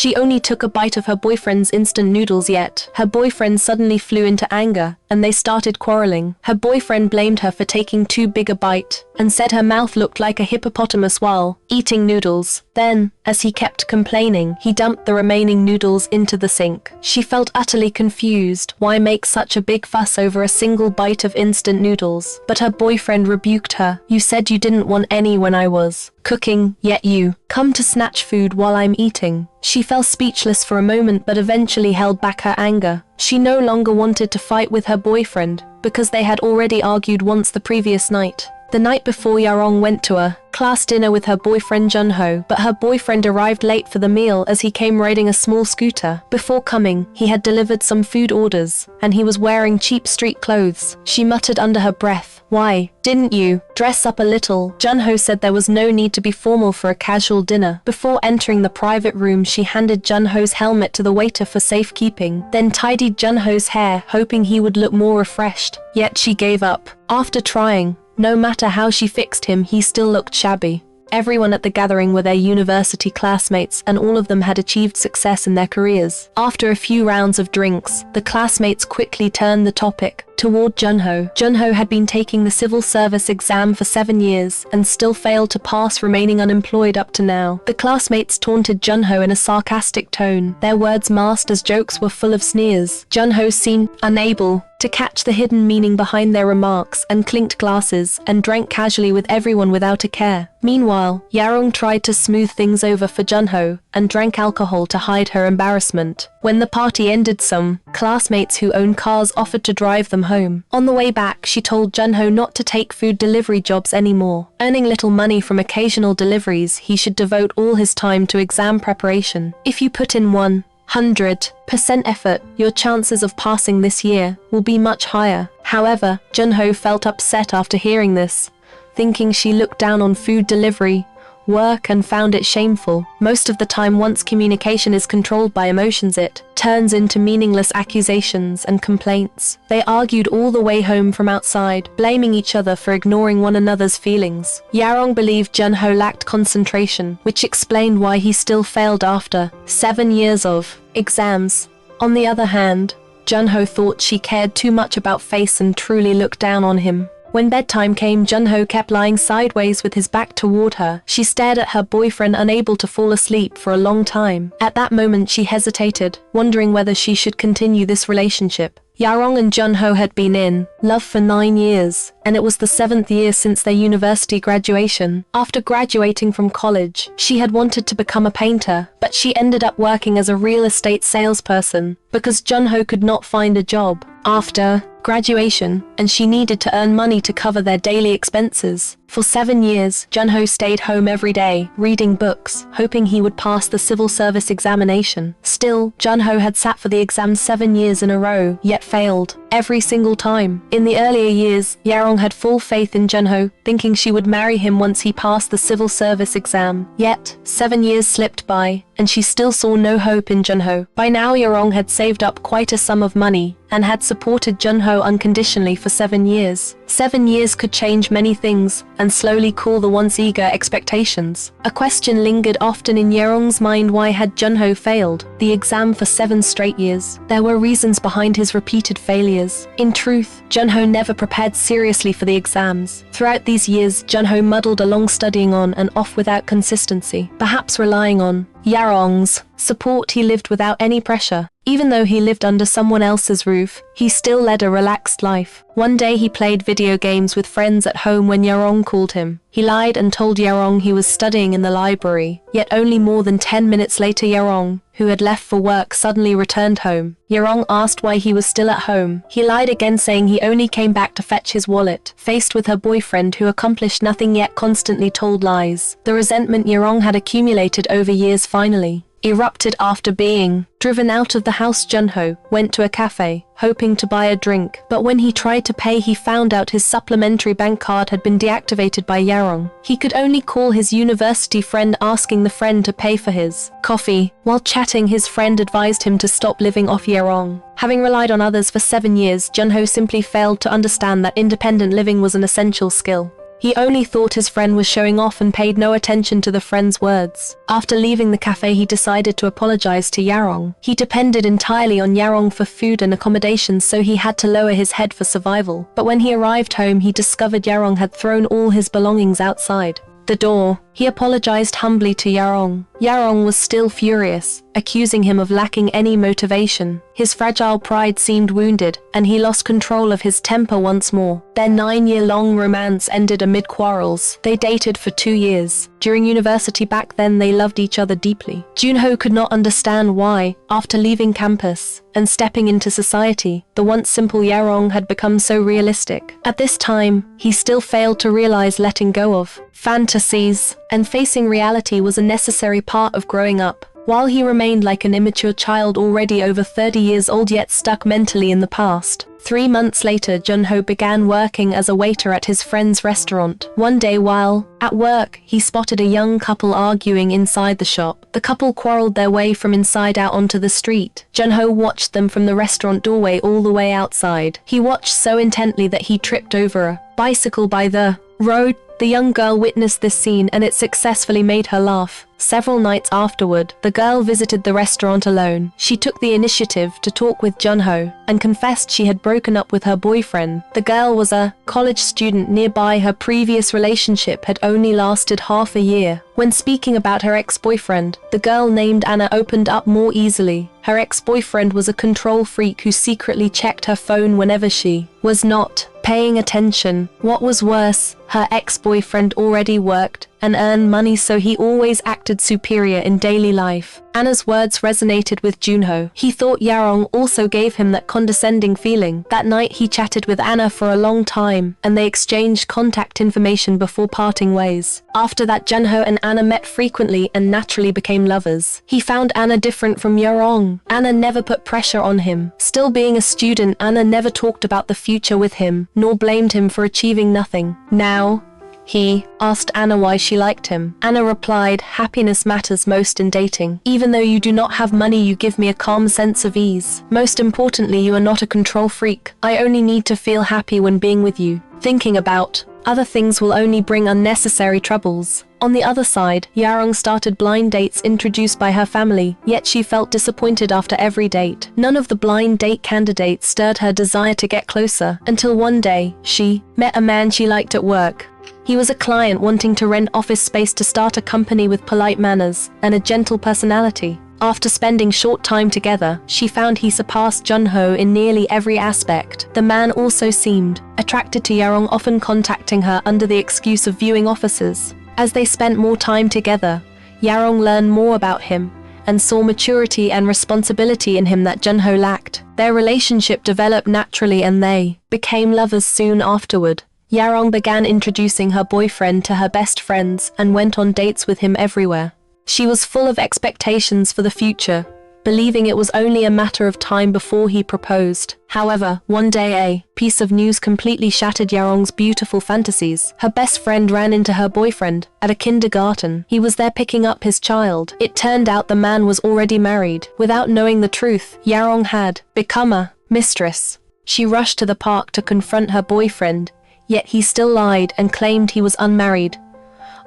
She only took a bite of her boyfriend's instant noodles, yet her boyfriend suddenly flew into anger, and they started quarreling. Her boyfriend blamed her for taking too big a bite, and said her mouth looked like a hippopotamus while eating noodles. Then, as he kept complaining, he dumped the remaining noodles into the sink. She felt utterly confused. Why make such a big fuss over a single bite of instant noodles? But her boyfriend rebuked her. You said you didn't want any when I was cooking, yet you come to snatch food while I'm eating. She fell speechless for a moment but eventually held back her anger. She no longer wanted to fight with her boyfriend, because they had already argued once the previous night. The night before, Yarong went to a class dinner with her boyfriend Junho, but her boyfriend arrived late for the meal as he came riding a small scooter. Before coming, he had delivered some food orders, and he was wearing cheap street clothes. She muttered under her breath, "Why didn't you dress up a little?" Junho said there was no need to be formal for a casual dinner. Before entering the private room, she handed Junho's helmet to the waiter for safekeeping, then tidied Junho's hair, hoping he would look more refreshed. Yet she gave up. After trying, no matter how she fixed him, he still looked shabby. Everyone at the gathering were their university classmates, and all of them had achieved success in their careers. After a few rounds of drinks, the classmates quickly turned the topic toward Junho. Junho had been taking the civil service exam for 7 years and still failed to pass, remaining unemployed up to now. The classmates taunted Junho in a sarcastic tone. Their words masked as jokes were full of sneers. Junho seemed unable to catch the hidden meaning behind their remarks and clinked glasses and drank casually with everyone without a care. Meanwhile, Yarong tried to smooth things over for Junho and drank alcohol to hide her embarrassment. When the party ended, some classmates who own cars offered to drive them home. On the way back, she told Junho not to take food delivery jobs anymore. Earning little money from occasional deliveries, he should devote all his time to exam preparation. If you put in 100% effort, your chances of passing this year will be much higher. However, Junho felt upset after hearing this, thinking she looked down on food delivery work and found it shameful. Most of the time, once communication is controlled by emotions, it turns into meaningless accusations and complaints. They argued all the way home from outside, blaming each other for ignoring one another's feelings. Yarong believed Junho lacked concentration, which explained why he still failed after 7 years of exams. On the other hand, Junho thought she cared too much about Face and truly looked down on him. When bedtime came, Junho kept lying sideways with his back toward her. She stared at her boyfriend, unable to fall asleep for a long time. At that moment, she hesitated, wondering whether she should continue this relationship. Yarong and Junho had been in love for 9 years, and it was the 7th year since their university graduation. After graduating from college, she had wanted to become a painter, but she ended up working as a real estate salesperson because Junho could not find a job after graduation, and she needed to earn money to cover their daily expenses. For 7 years, Junho stayed home every day, reading books, hoping he would pass the civil service examination. Still, Junho had sat for the exam 7 years in a row, yet failed every single time. In the earlier years, Yarong had full faith in Junho, thinking she would marry him once he passed the civil service exam. Yet, 7 years slipped by, and she still saw no hope in Junho. By now, Yarong had saved up quite a sum of money and had supported Junho unconditionally for 7 years. 7 years could change many things and slowly cool the once eager expectations. A question lingered often in Yarong's mind: why had Junho failed the exam for 7 straight years? There were reasons behind his repeated failures. In truth, Junho never prepared seriously for the exams. Throughout these years, Junho muddled along, studying on and off without consistency. Perhaps relying on Yarong's support, he lived without any pressure. Even though he lived under someone else's roof, he still led a relaxed life. One day he played video games with friends at home when Yarong called him. He lied and told Yarong he was studying in the library. Yet only more than 10 minutes later, Yarong, who had left for work, suddenly returned home. Yarong asked why he was still at home. He lied again, saying he only came back to fetch his wallet. Faced with her boyfriend who accomplished nothing yet constantly told lies, the resentment Yarong had accumulated over years finally erupted. After being driven out of the house, Junho went to a cafe, hoping to buy a drink, but when he tried to pay, he found out his supplementary bank card had been deactivated by Yarong. He could only call his university friend, asking the friend to pay for his coffee. While chatting, his friend advised him to stop living off Yarong. Having relied on others for 7 years, Junho simply failed to understand that independent living was an essential skill. He only thought his friend was showing off and paid no attention to the friend's words. After leaving the cafe, he decided to apologize to Yarong. He depended entirely on Yarong for food and accommodation, so he had to lower his head for survival. But when he arrived home, he discovered Yarong had thrown all his belongings outside the door. He apologized humbly to Yarong. Yarong was still furious, accusing him of lacking any motivation. His fragile pride seemed wounded, and he lost control of his temper once more. Their 9-year-long romance ended amid quarrels. They dated for 2 years. During university back then, they loved each other deeply. Junho could not understand why, after leaving campus and stepping into society, the once simple Yarong had become so realistic. At this time, he still failed to realize letting go of fantasies and facing reality was a necessary part of growing up. While he remained like an immature child already over 30 years old yet stuck mentally in the past. 3 months later, Junho began working as a waiter at his friend's restaurant. One day while at work, he spotted a young couple arguing inside the shop. The couple quarreled their way from inside out onto the street. Junho watched them from the restaurant doorway all the way outside. He watched so intently that he tripped over a bicycle by the road. The young girl witnessed this scene and it successfully made her laugh. Several nights afterward, the girl visited the restaurant alone. She took the initiative to talk with Junho and confessed she had broken up with her boyfriend. The girl was a college student nearby. Her previous relationship had only lasted half a year. When speaking about her ex-boyfriend, the girl named Anna opened up more easily. Her ex-boyfriend was a control freak who secretly checked her phone whenever she was not paying attention. What was worse, her ex-boyfriend already worked and earned money, so he always acted superior in daily life. Anna's words resonated with Junho. He thought Yarong also gave him that condescending feeling. That night he chatted with Anna for a long time, and they exchanged contact information before parting ways. After that, Junho and Anna met frequently and naturally became lovers. He found Anna different from Yarong. Anna never put pressure on him. Still being a student, Anna never talked about the future with him, nor blamed him for achieving nothing. Now, he asked Anna why she liked him. Anna replied, "Happiness matters most in dating. Even though you do not have money, you give me a calm sense of ease. Most importantly, you are not a control freak. I only need to feel happy when being with you. Thinking about other things will only bring unnecessary troubles." On the other side, Yarong started blind dates introduced by her family, yet she felt disappointed after every date. None of the blind date candidates stirred her desire to get closer, until one day, she met a man she liked at work. He was a client wanting to rent office space to start a company with polite manners and a gentle personality. After spending short time together, she found he surpassed Junho in nearly every aspect. The man also seemed attracted to Yarong, often contacting her under the excuse of viewing offices. As they spent more time together, Yarong learned more about him and saw maturity and responsibility in him that Junho lacked. Their relationship developed naturally and they became lovers soon afterward. Yarong began introducing her boyfriend to her best friends and went on dates with him everywhere. She was full of expectations for the future, believing it was only a matter of time before he proposed. However, one day a piece of news completely shattered Yarong's beautiful fantasies. Her best friend ran into her boyfriend at a kindergarten. He was there picking up his child. It turned out the man was already married. Without knowing the truth, Yarong had become a mistress. She rushed to the park to confront her boyfriend, yet he still lied and claimed he was unmarried.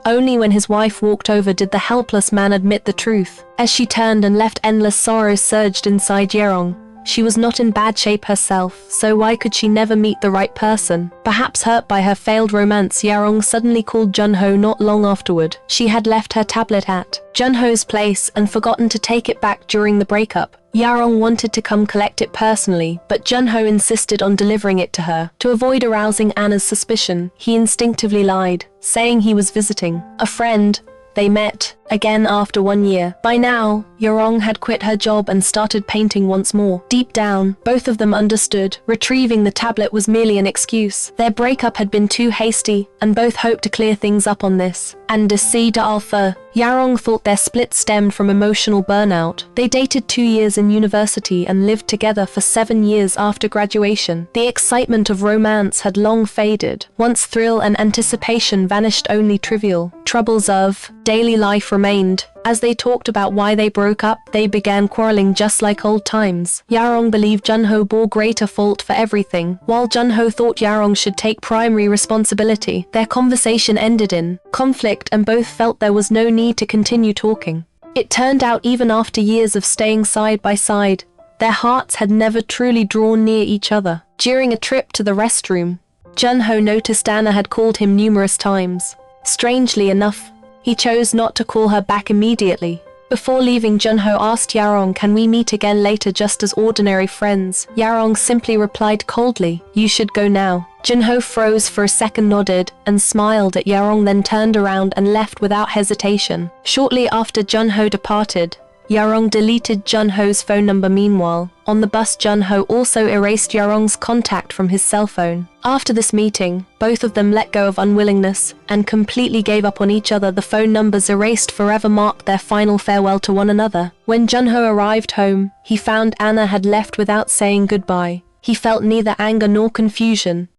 Only when his wife walked over did the helpless man admit the truth. As she turned and left, endless sorrow surged inside Yarong. She was not in bad shape herself, so why could she never meet the right person? Perhaps hurt by her failed romance, Yarong suddenly called Junho not long afterward. She had left her tablet at Junho's place and forgotten to take it back during the breakup. Yarong wanted to come collect it personally, but Junho insisted on delivering it to her. To avoid arousing Anna's suspicion, he instinctively lied, saying he was visiting a friend. They met again after 1 year. By now, Yarong had quit her job and started painting once more. Deep down, both of them understood retrieving the tablet was merely an excuse. Their breakup had been too hasty, and both hoped to clear things up on this. And decide alpha. Yarong thought their split stemmed from emotional burnout. They dated 2 years in university and lived together for 7 years after graduation. The excitement of romance had long faded. Once thrill and anticipation vanished, only trivial troubles of daily life remained. As they talked about why they broke up, they began quarreling just like old times. Yarong believed Junho bore greater fault for everything, while Junho thought Yarong should take primary responsibility. Their conversation ended in conflict and both felt there was no need to continue talking. It turned out even after years of staying side by side, their hearts had never truly drawn near each other. During a trip to the restroom, Junho noticed Anna had called him numerous times. Strangely enough, he chose not to call her back immediately. Before leaving, Junho asked Yarong, "Can we meet again later just as ordinary friends?" Yarong simply replied coldly, "You should go now." Junho froze for a second, nodded, and smiled at Yarong, then turned around and left without hesitation. Shortly after Junho departed, Yarong deleted Junho's phone number. Meanwhile, on the bus, Junho also erased Yarong's contact from his cell phone. After this meeting, both of them let go of unwillingness and completely gave up on each other. The phone numbers erased forever marked their final farewell to one another. When Junho arrived home, he found Anna had left without saying goodbye. He felt neither anger nor confusion.